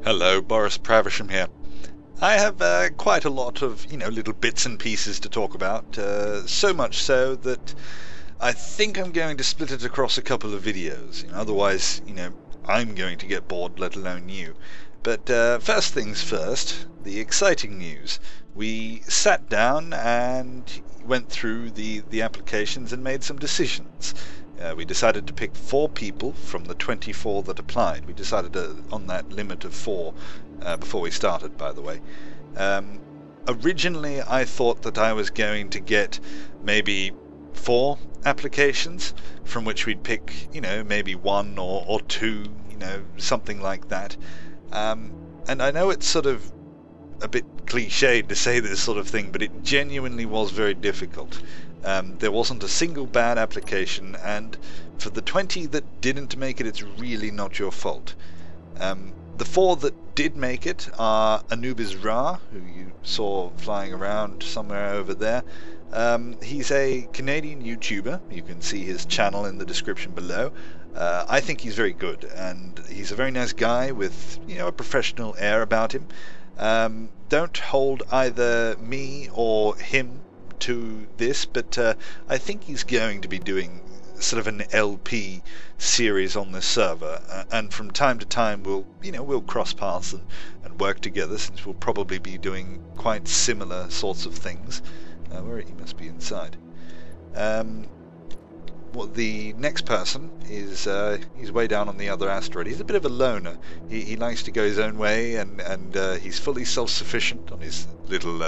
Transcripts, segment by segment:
Hello, Boris Pravisham here. I have quite a lot of, little bits and pieces to talk about, so much so that I think I'm going to split it across a couple of videos. Otherwise, I'm going to get bored, let alone you. But first things first, the exciting news. We sat down and went through the applications and made some decisions. We decided to pick 4 people from the 24 that applied. We decided on that limit of 4 before we started, by the way. Originally, I thought that I was going to get maybe 4 applications from which we'd pick, maybe 1 or 2, something like that. And I know it's sort of a bit cliched to say this sort of thing, but it genuinely was very difficult. There wasn't a single bad application, and for the 20 that didn't make it, it's really not your fault. The 4 that did make it are Anubis Ra, who you saw flying around somewhere over there. He's a Canadian YouTuber. You can see his channel in the description below. I think he's very good, and he's a very nice guy with, a professional air about him. Don't hold either me or him to this, but I think he's going to be doing sort of an LP series on this server, and from time to time we'll cross paths and work together, since we'll probably be doing quite similar sorts of things. Where he must be inside. Well, the next person is he's way down on the other asteroid. He's a bit of a loner. He likes to go his own way, and he's fully self-sufficient on his little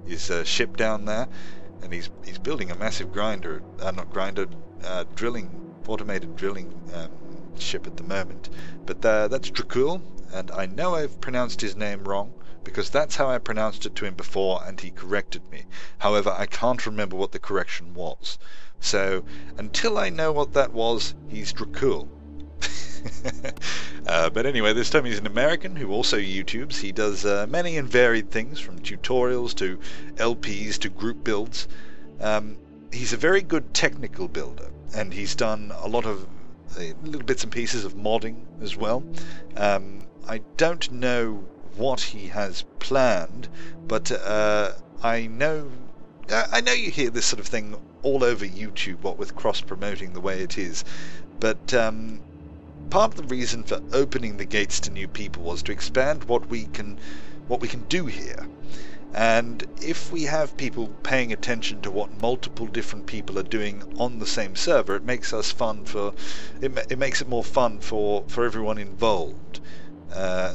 his ship down there, and he's building a massive automated drilling ship at the moment. But that's Pickle, and I know I've pronounced his name wrong, because that's how I pronounced it to him before, and he corrected me. However, I can't remember what the correction was. So, until I know what that was, he's Dracul. But anyway, this time he's an American who also YouTubes. He does many and varied things, from tutorials to LPs to group builds. He's a very good technical builder, and he's done a lot of little bits and pieces of modding as well. I don't know what he has planned, but I know you hear this sort of thing all over YouTube, what with cross-promoting the way it is, but part of the reason for opening the gates to new people was to expand what we can do here. And if we have people paying attention to what multiple different people are doing on the same server, it makes us fun for it makes it more fun for everyone involved. I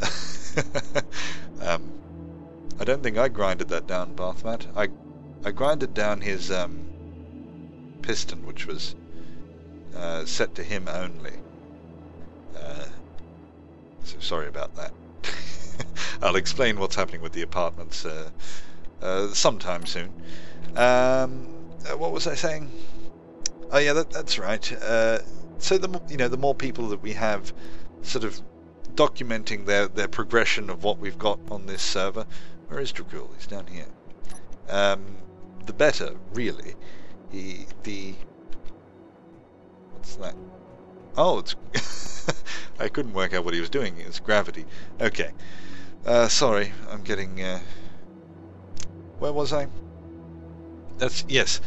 don't think I grinded that down, BathMat. I grinded down his piston, which was set to him only. So sorry about that. I'll explain what's happening with the apartments sometime soon. What was I saying? Oh yeah, that's right. So the more people that we have, sort of documenting their progression of what we've got on this server. Where is Dracul? He's down here. The better, really. What's that? Oh, it's I couldn't work out what he was doing. It's gravity. Okay. Sorry, I'm getting where was I? Yes.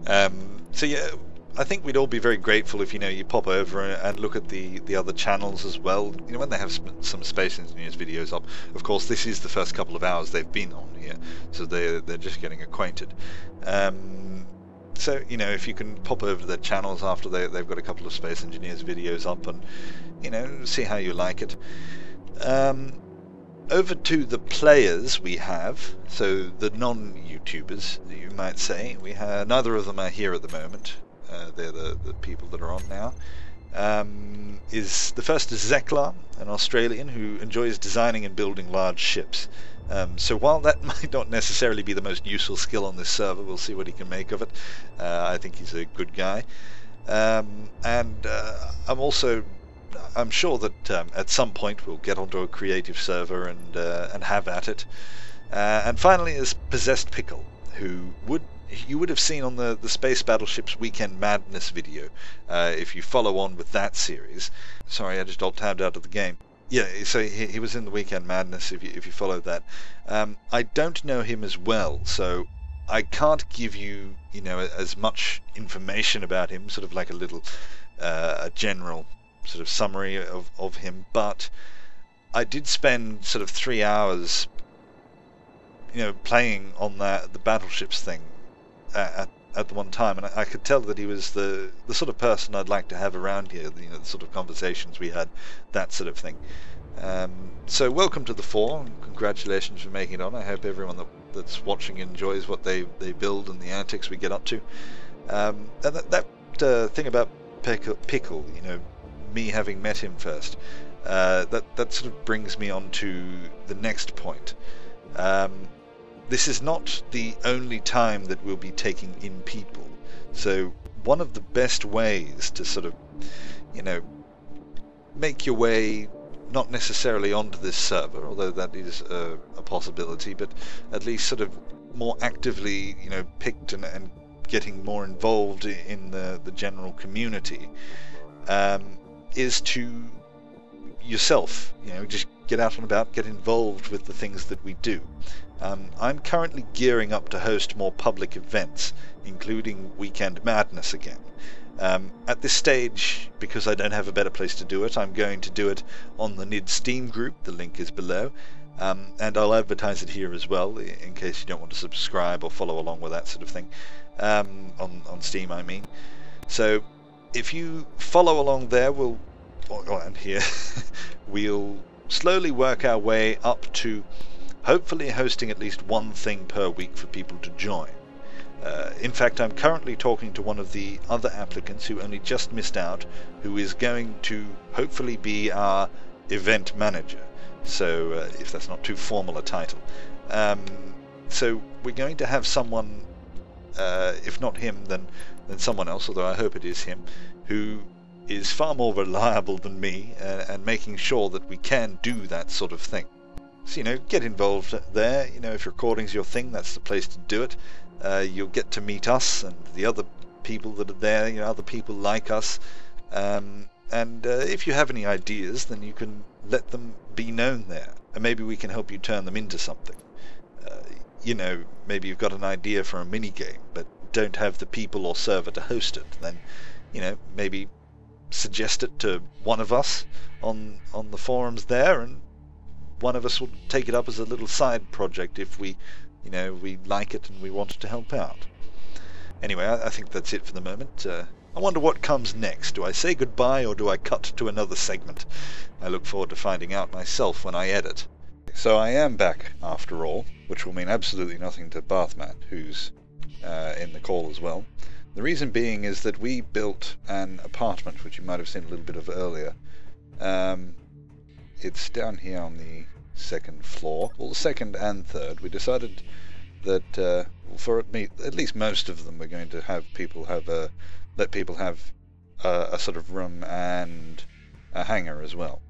So yeah, I think we'd all be very grateful if you pop over and look at the other channels as well. When they have some Space Engineers videos up. Of course, this is the first couple of hours they've been on here, so they're just getting acquainted. So if you can pop over to their channels after they've got a couple of Space Engineers videos up, and see how you like it. Over to the players we have, so the non-YouTubers, you might say. Neither of them are here at the moment. They're the people that are on now. The first is Zeclar, an Australian who enjoys designing and building large ships. So while that might not necessarily be the most useful skill on this server, we'll see what he can make of it. I think he's a good guy. I'm sure that at some point we'll get onto a creative server and have at it. And finally is Possessed Pickle, who you would have seen on the Space Battleships Weekend Madness video, if you follow on with that series. Sorry, I just alt-tabbed out of the game. Yeah, so he was in the Weekend Madness, if you follow that. I don't know him as well, so I can't give you, as much information about him, sort of like a little, a general sort of summary of him, but I did spend sort of 3 hours, playing on the battleships thing at the one time, and I could tell that he was the sort of person I'd like to have around here, the sort of conversations we had, that sort of thing. So welcome to the fore, and congratulations for making it on. I hope everyone that's watching enjoys what they build and the antics we get up to. And that thing about Pickle, me having met him first, that sort of brings me on to the next point. This is not the only time that we'll be taking in people. So one of the best ways to sort of, make your way, not necessarily onto this server, although that is a possibility, but at least sort of more actively, picked and getting more involved in the general community, is to yourself, just get out and about, get involved with the things that we do. I'm currently gearing up to host more public events, including Weekend Madness again. At this stage, because I don't have a better place to do it, I'm going to do it on the Nidd Steam group. The link is below. And I'll advertise it here as well, in case you don't want to subscribe or follow along with that sort of thing. On Steam, I mean. So if you follow along there, and here, we'll slowly work our way up to hopefully hosting at least one thing per week for people to join. In fact, I'm currently talking to one of the other applicants who only just missed out, who is going to hopefully be our event manager. So, if that's not too formal a title. So we're going to have someone, if not him, then someone else, although I hope it is him, who is far more reliable than me, and making sure that we can do that sort of thing. So, get involved there. If recording's your thing, that's the place to do it. You'll get to meet us and the other people that are there, other people like us. And if you have any ideas, then you can let them be known there. And maybe we can help you turn them into something. Maybe you've got an idea for a mini-game, but don't have the people or server to host it. Then, maybe suggest it to one of us on the forums there, and one of us will take it up as a little side project if we like it and we wanted to help out. Anyway, I think that's it for the moment. I wonder what comes next. Do I say goodbye or do I cut to another segment? I look forward to finding out myself when I edit. So I am back after all, which will mean absolutely nothing to BathMat, who's in the call as well. The reason being is that we built an apartment, which you might have seen a little bit of earlier. It's down here on the second floor, well, the second and third. We decided that for at least most of them, we're going to have people let people have a sort of room and a hangar as well.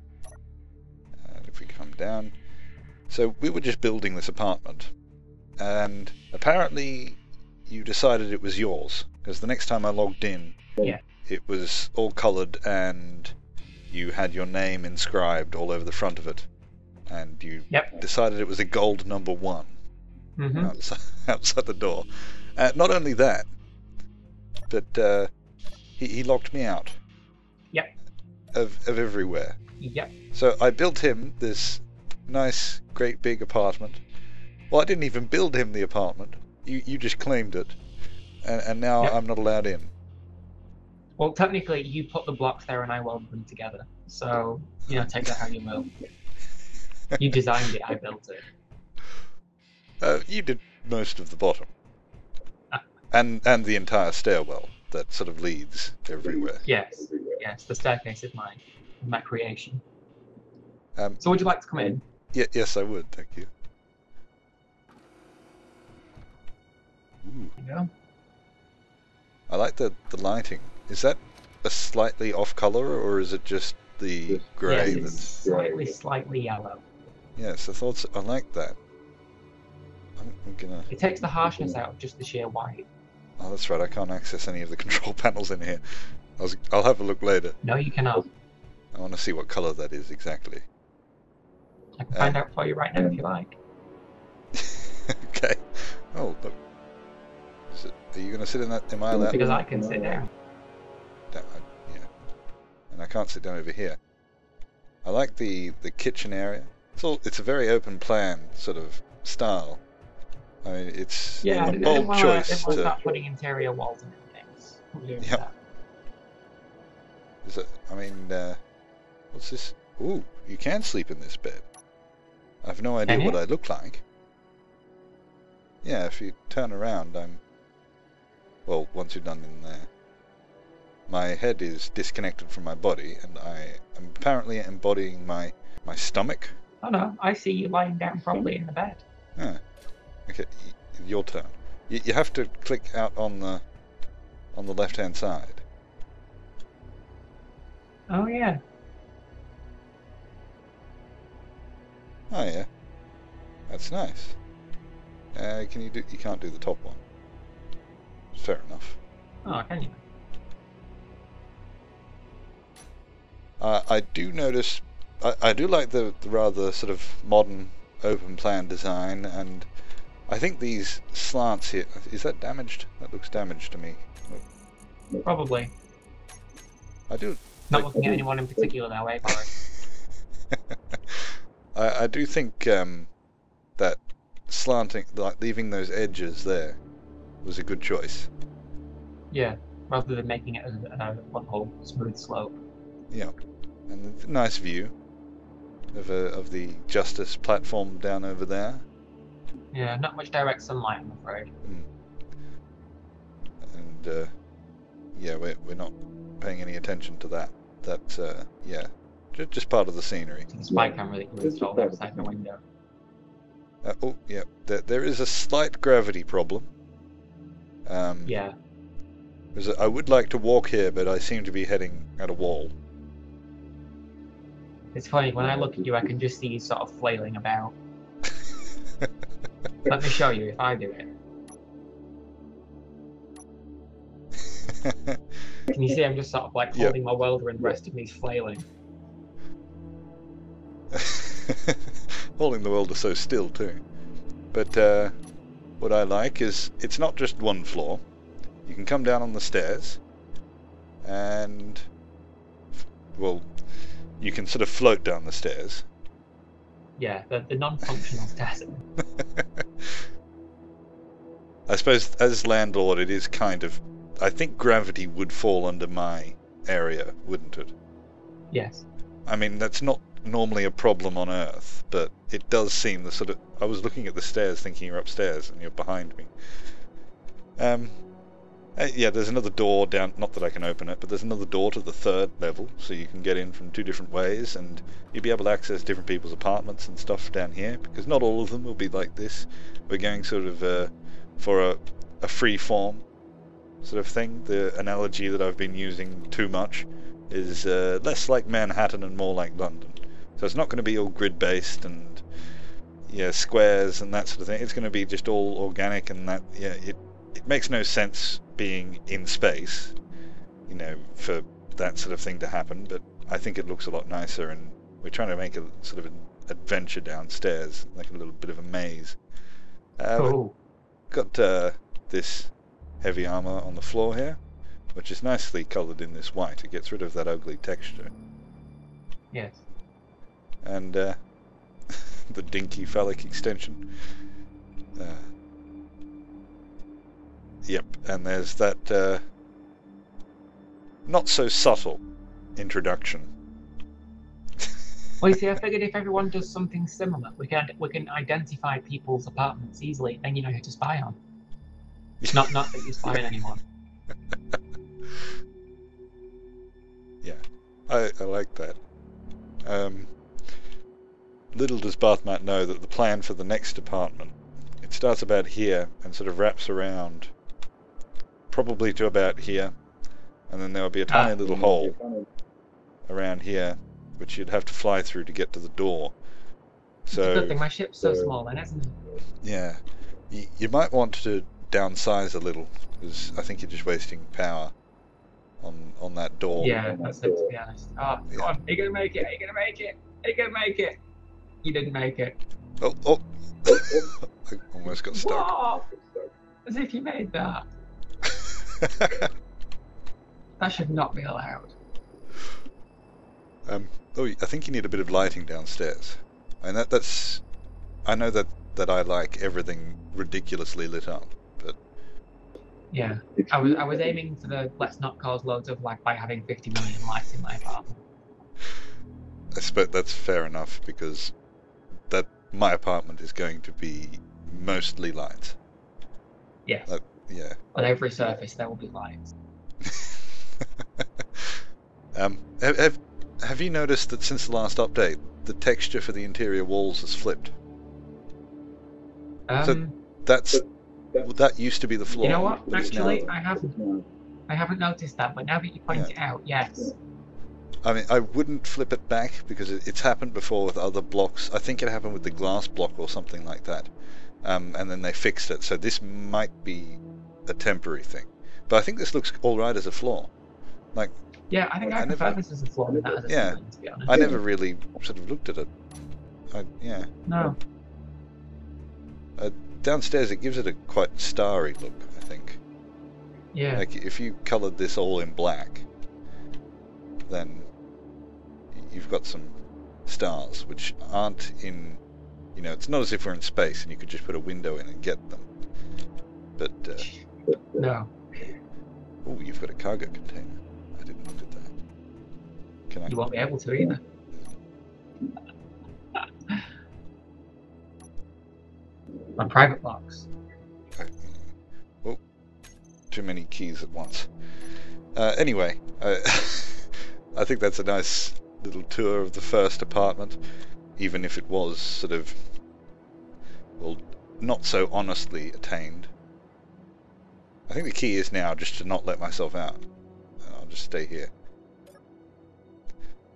And if we come down, so we were just building this apartment, and apparently you decided it was yours, because the next time I logged in, it was all coloured and you had your name inscribed all over the front of it, and you decided it was a gold number 1 outside the door. Not only that, but he locked me out of everywhere. So I built him this nice, great big apartment. Well, I didn't even build him the apartment. You just claimed it, and now I'm not allowed in. Well, technically, you put the blocks there and I welded them together. So, take that how you will. You designed it, I built it. You did most of the bottom. And the entire stairwell that sort of leads everywhere. Yes, the staircase is my creation. So would you like to come in? Yes, I would, thank you. Ooh. Yeah. I like the lighting. Is that a slightly off colour, or is it just the grey? Yes, it's slightly yellow. Yes, I like that. I'm gonna... It takes the harshness out of just the sheer white. Oh, that's right, I can't access any of the control panels in here. I'll have a look later. No, you cannot. I want to see what colour that is exactly. I can find out for you right now if you like. Okay. Oh, look. Are you going to sit in that? Am I allowed? Because I can sit down. Yeah. And I can't sit down over here. I like the kitchen area. It's a very open plan sort of style. I mean, it's Yeah, a bold choice If I to. start putting interior walls and things, we'll do that. Is it? I mean, what's this? Ooh, you can sleep in this bed. I have no idea what I look like. Yeah, if you turn around, well, once you're done in there. My head is disconnected from my body, and I am apparently embodying my stomach. Oh no, I see you lying down properly in the bed. Ah, okay, your turn. You have to click out on the left-hand side. Oh yeah. Oh yeah, that's nice. You can't do the top one. Fair enough. Oh, can you? I do notice. I do like the rather sort of modern open plan design, and I think these slants here. Is that damaged? That looks damaged to me. Probably. I do. Not looking at anyone in particular that way, Boris. I do think that slanting, like leaving those edges there, was a good choice. Yeah, rather than making it one whole smooth slope. Yeah, and a nice view of the Justice platform down over there. Yeah, not much direct sunlight, I'm afraid. And yeah, we're not paying any attention to that. That's yeah, just part of the scenery. The spy camera that you installed outside the window. Oh yeah, there is a slight gravity problem. Yeah. I would like to walk here, but I seem to be heading at a wall. It's funny, when I look at you, I can just see you sort of flailing about. Let me show you if I do it. Can you see I'm just sort of like holding my welder and the rest of me's flailing? Holding the welder so still too. But what I like is it's not just one floor. You can come down on the stairs and, well, you can sort of float down the stairs. Yeah, the non-functional stairs. I suppose as landlord it is kind of, I think gravity would fall under my area, wouldn't it? Yes. I mean, that's not normally a problem on Earth, but it does seem the sort of... I was looking at the stairs thinking you're upstairs and you're behind me. Yeah, there's another door down, not that I can open it, but there's another door to the 3rd level, so you can get in from 2 different ways, and you'll be able to access different people's apartments and stuff down here, because not all of them will be like this. We're going sort of for a free form sort of thing. The analogy that I've been using too much is less like Manhattan and more like London. So it's not going to be all grid-based and squares and that sort of thing. It's going to be just all organic, and that it makes no sense being in space, for that sort of thing to happen, but I think it looks a lot nicer, and we're trying to make a sort of an adventure downstairs, like a little bit of a maze. Cool. Got this heavy armor on the floor here, which is nicely coloured in this white. It gets rid of that ugly texture. Yes. And the dinky phallic extension. Yep, and there's that not so subtle introduction. Well, you see, I figured if everyone does something similar, we can identify people's apartments easily, then you know who to spy on. Not that you're spying anyone. Yeah, I like that. Little does BathMat know that the plan for the next apartment, it starts about here and sort of wraps around probably to about here, and then there will be a tiny little hole around here which you'd have to fly through to get to the door. So it's a good thing my ship's so small then, isn't it? Yeah, you might want to downsize a little, because I think you're just wasting power on that door. Yeah, that's it, to be honest. Oh, yeah. Go on, are you gonna make it? Are you gonna make it? Are you gonna make it? You didn't make it. Oh! I almost got stuck. Whoa! As if you made that. That should not be allowed. Oh, I think you need a bit of lighting downstairs. And that's... I know that I like everything ridiculously lit up, but... Yeah. I was aiming for the let's not cause loads of lag by having 50 million lights in my apartment. I suppose that's fair enough, because my apartment is going to be mostly lights. Yes. Yeah. On every surface there will be lights. Have you noticed that since the last update, the texture for the interior walls has flipped? So that used to be the floor. You know what? Actually, I haven't noticed that, but now that you point it out, yes. I mean, I wouldn't flip it back because it's happened before with other blocks. I think it happened with the glass block or something like that. And then they fixed it. So this might be a temporary thing. But I think this looks all right as a floor. Like, yeah, I think I prefer this as a floor than that as a ceiling, to be honest. I never really sort of looked at it. No. Downstairs, it gives it a quite starry look, I think. Yeah. Like, if you coloured this all in black, then you've got some stars, which aren't in... You know, it's not as if we're in space and you could just put a window in and get them. But, no. Oh, you've got a cargo container. I didn't look at that. Can I... You won't be able to either. My private box. Oh, too many keys at once. Anyway, I think that's a nice little tour of the first apartment, even if it was sort of, well, not so honestly attained. I think the key is now just to not let myself out. I'll just stay here.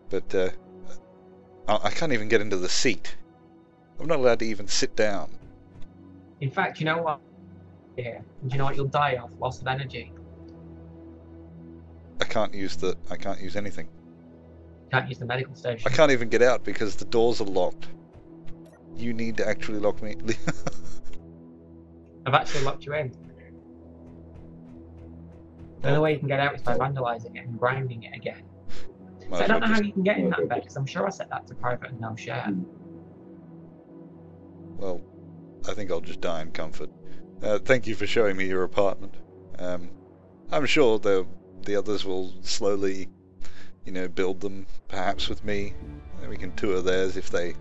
But I can't even get into the seat. I'm not allowed to even sit down. In fact, you know what? Yeah. Do you know what you'll die of? Loss of energy. I can't use anything. Can't use the medical station. I can't even get out because the doors are locked. You need to actually lock me. I've actually locked you in. The only way you can get out is by vandalising it and grinding it again. So I don't know how you can get in that bed, because I'm sure I set that to private and no share. Well, I think I'll just die in comfort. Thank you for showing me your apartment. I'm sure the others will slowly, you know, build them, perhaps with me. We can tour theirs if they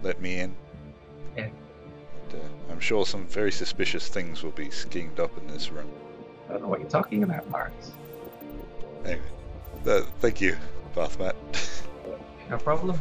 let me in. Yeah. But, I'm sure some very suspicious things will be schemed up in this room. I don't know what you're talking about, Lawrence. Anyway, thank you, BathMat. No problem.